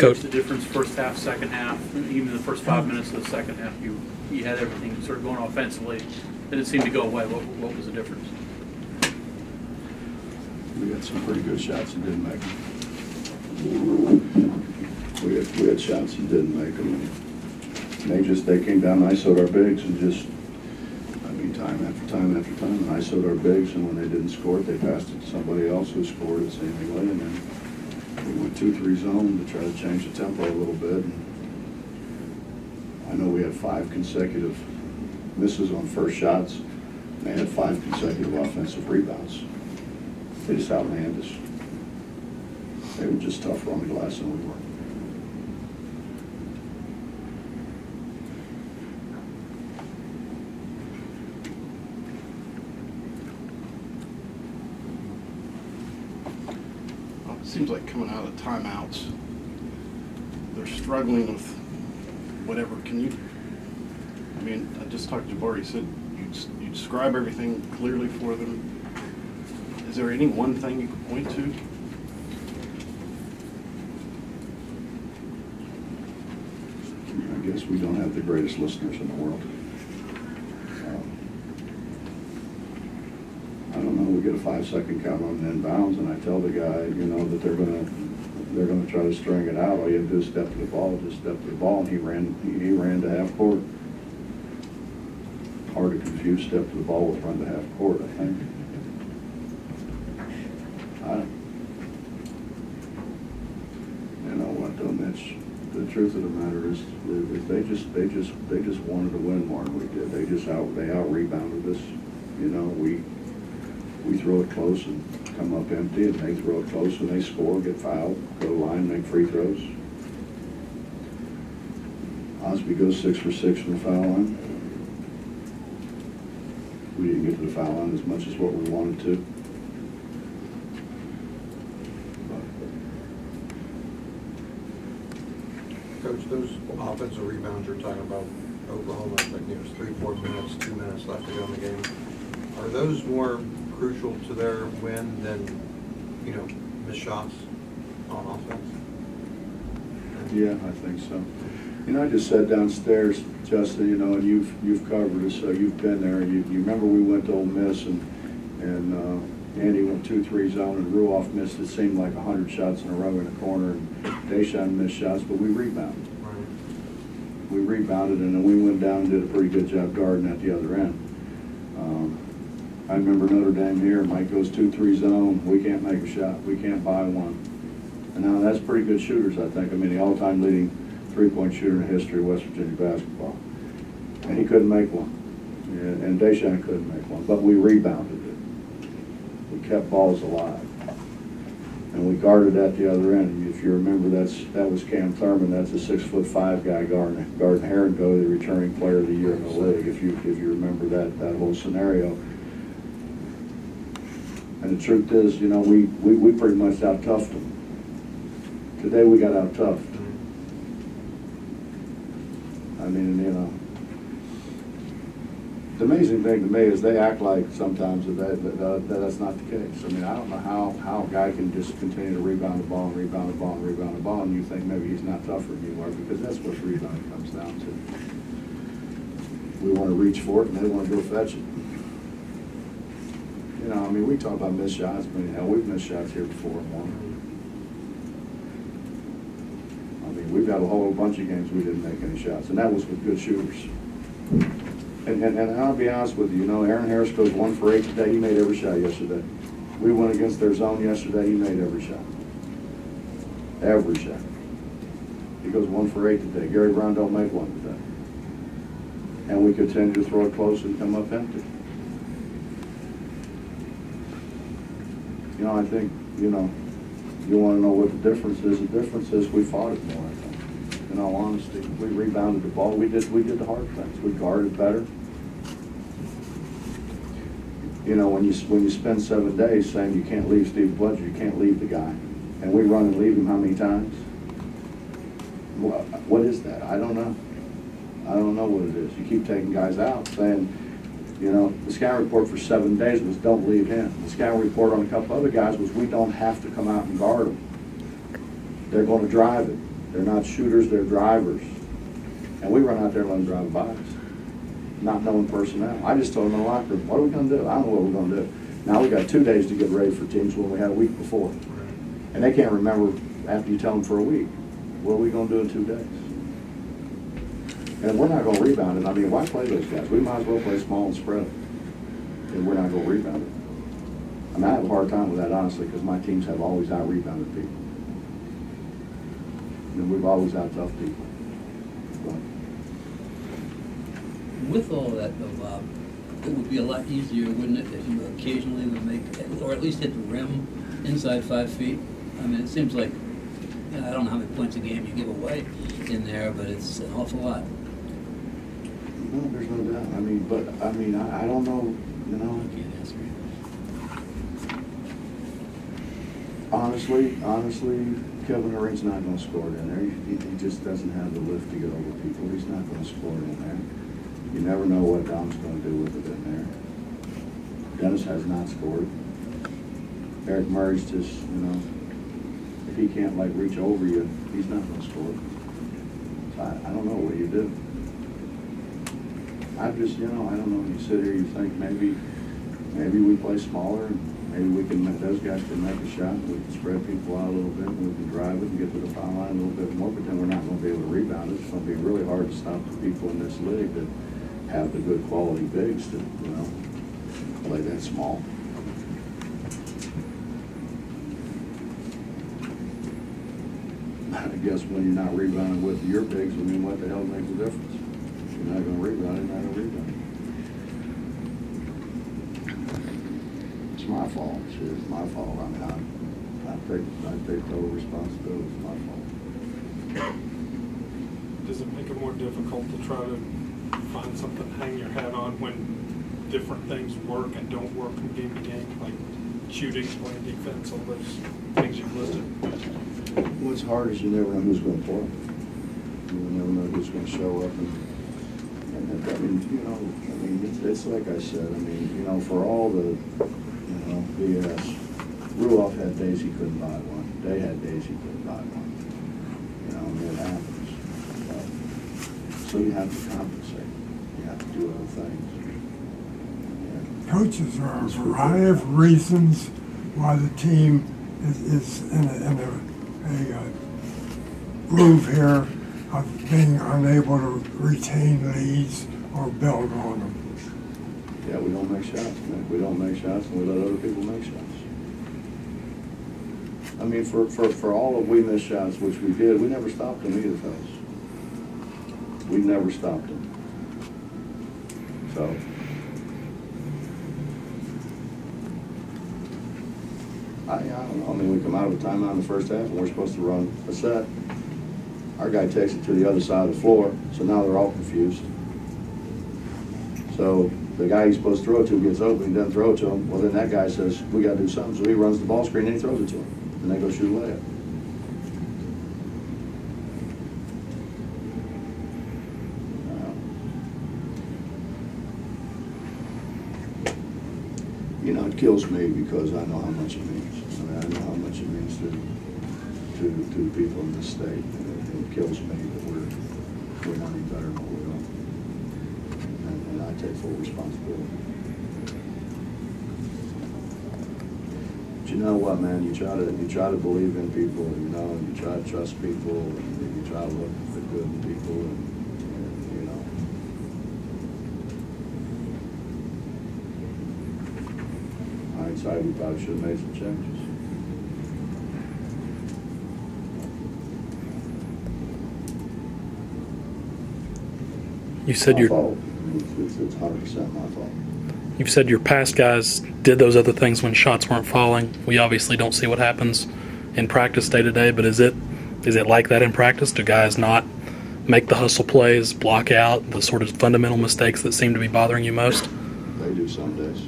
Coach, the difference first half, second half, even the first 5 minutes of the second half, you had everything sort of going offensively, and it seemed to go away. What was the difference? We had some pretty good shots and didn't make them. We had shots and didn't make them. They came down and ISO'd our bigs and just, I mean, time after time after time, and ISO'd our bigs, and when they didn't score it, they passed it to somebody else who scored it seemingly, and then we went 2-3 zone to try to change the tempo a little bit. And I know we had 5 consecutive misses on first shots. They had 5 consecutive offensive rebounds. They just outmanned us. They were just tougher on the glass than we were. It seems like coming out of the timeouts, they're struggling with whatever. Can you, I mean, I just talked to Jabari, he said you describe everything clearly for them. Is there any one thing you could point to? I guess we don't have the greatest listeners in the world. I don't know, we get a 5-second count on inbounds, and I tell the guy, you know, that they're gonna try to string it out. All you have to do is step to the ball, just step to the ball, and he ran to half court. Hard to confuse step to the ball with run to half court, I think. You know what, though, Mitch? The truth of the matter is they just wanted to win more than we did. They out rebounded us. You know, we throw it close and come up empty, and they throw it close and they score, get fouled, go to the line, make free throws. Osby goes 6 for 6 from the foul line. We didn't get to the foul line as much as what we wanted to. Coach, those offensive rebounds you're talking about, Oklahoma, like, you know, 3-4 minutes, 2 minutes left to go in the game. Are those more crucial to their win than, you know, missed shots on offense? Yeah, I think so. You know, I just sat downstairs, Justin, you know, and you've covered us, so you've been there. You remember we went to Ole Miss, and Andy went 2-3 zone, and Ruoff missed, it seemed like 100 shots in a row in the corner, and Deshaun missed shots, but we rebounded. Right. We rebounded, and then we went down and did a pretty good job guarding at the other end. I remember Notre Dame here, Mike goes 2-3 zone, we can't make a shot, we can't buy one. And now that's pretty good shooters, I think. I mean, the all-time leading three-point shooter in the history of West Virginia basketball. And he couldn't make one. And Deshaun couldn't make one, but we rebounded it. We kept balls alive. And we guarded at the other end. If you remember, that was Cam Thurman. That's a 6'5" guy guarding Herringo, the returning player of the year in the league. If you remember that whole scenario. And the truth is, you know, we pretty much out-toughed them. Today we got out-toughed. I mean, you know, the amazing thing to me is they act like sometimes that's not the case. I mean, I don't know how a guy can just continue to rebound the ball and rebound the ball and rebound the ball, and you think maybe he's not tougher than you are, because that's what rebounding comes down to. We want to reach for it, and they want to go fetch it. You know, I mean, we talk about missed shots, but hell, we've missed shots here before. I mean, we've got a whole bunch of games we didn't make any shots, and that was with good shooters. And I'll be honest with you, know, Aaron Harris goes 1 for 8 today. He made every shot yesterday. We went against their zone yesterday. He made every shot. Every shot. He goes 1 for 8 today. Gary Brown don't make one today. And we continue to throw it close and come up empty. You know, I think, you know, you want to know what the difference is. The difference is we fought it more, I think. In all honesty, we rebounded the ball. We did the hard things. We guarded better. You know, when you spend 7 days saying you can't leave Steve Bludger, you can't leave the guy, and we run and leave him how many times? What is that? I don't know. I don't know what it is. You keep taking guys out, saying, you know, the scouting report for 7 days was don't leave him. The scouting report on a couple other guys was we don't have to come out and guard them. They're going to drive it. They're not shooters, they're drivers. And we run out there and let them drive by us, not knowing personnel. I just told them in the locker room, what are we going to do? I don't know what we're going to do. Now we got 2 days to get ready for teams when we had a week before. And they can't remember after you tell them for a week. What are we going to do in 2 days? And we're not going to rebound it. I mean, why play those guys? We might as well play small and spread. And we're not going to rebound it. I mean, I have a hard time with that, honestly, because my teams have always out-rebounded people. And we've always out-toughed people. But with all that, though, Bob, it would be a lot easier, wouldn't it, if you occasionally would make, or at least hit the rim inside 5 feet? I mean, it seems like, you know, I don't know how many points a game you give away in there, but it's an awful lot. no, there's no doubt. I mean, but, I mean, I don't know, you know. I can't answer you. Honestly, Kevin Durant's not going to score it in there. He just doesn't have the lift to get over people. He's not going to score it in there. You never know what Dom's going to do with it in there. Dennis has not scored. Eric Murray's just, you know, if he can't, like, reach over you, he's not going to score. So I don't know what you do. I just, you know, I don't know. You sit here, you think maybe we play smaller, and maybe we can, those guys can make a shot, we can spread people out a little bit, and we can drive it and get to the foul line a little bit more, but then we're not going to be able to rebound it. It's going to be really hard to stop the people in this league that have the good quality bigs to, you know, play that small. I guess when you're not rebounding with your bigs, I mean, what the hell makes the difference? If you're not going to rebound it, you're not going to rebound it. It's my fault. It's my fault. I mean, I take total responsibility. It's my fault. Does it make it more difficult to try to find something to hang your hat on when different things work and don't work from game to game, like shooting, playing defense, all those things you've listed? What's hard is you never know who's going to play. You never know who's going to show up, and I mean, you know, I mean, it's like I said. I mean, you know, for all the, you know, BS, Ruoff had days he couldn't buy one. They had days he couldn't buy one. You know, and it happens. So you have to compensate. You have to do other things. Yeah. Coaches, there are a variety of reasons why the team is in a groove here of being unable to retain leads or build on them. Yeah, we don't make shots, man. We don't make shots, and we let other people make shots. I mean, for all of we missed shots, which we did, we never stopped them either, fellas. We never stopped them. So, I don't know. I mean, we come out of a timeout in the first half, and we're supposed to run a set. Our guy takes it to the other side of the floor, so now they're all confused. So the guy he's supposed to throw it to gets open, he doesn't throw it to him. Well, then that guy says, we got to do something. So he runs the ball screen and he throws it to him. And they go shoot a layup. You know, it kills me because I know how much it means. I mean, I know how much it means to the people in this state. And it kills me that we're not any better than what we're doing. And I take full responsibility. But you know what, man? You try to believe in people, you know, and you try to trust people, and you try to look for the good in people, and you know. Hindsight, we probably should have made some changes. You said It's 100% my fault. You've said your past guys did those other things when shots weren't falling. We obviously don't see what happens in practice day to day, but is it like that in practice? Do guys not make the hustle plays, block out the sort of fundamental mistakes that seem to be bothering you most? They do some days.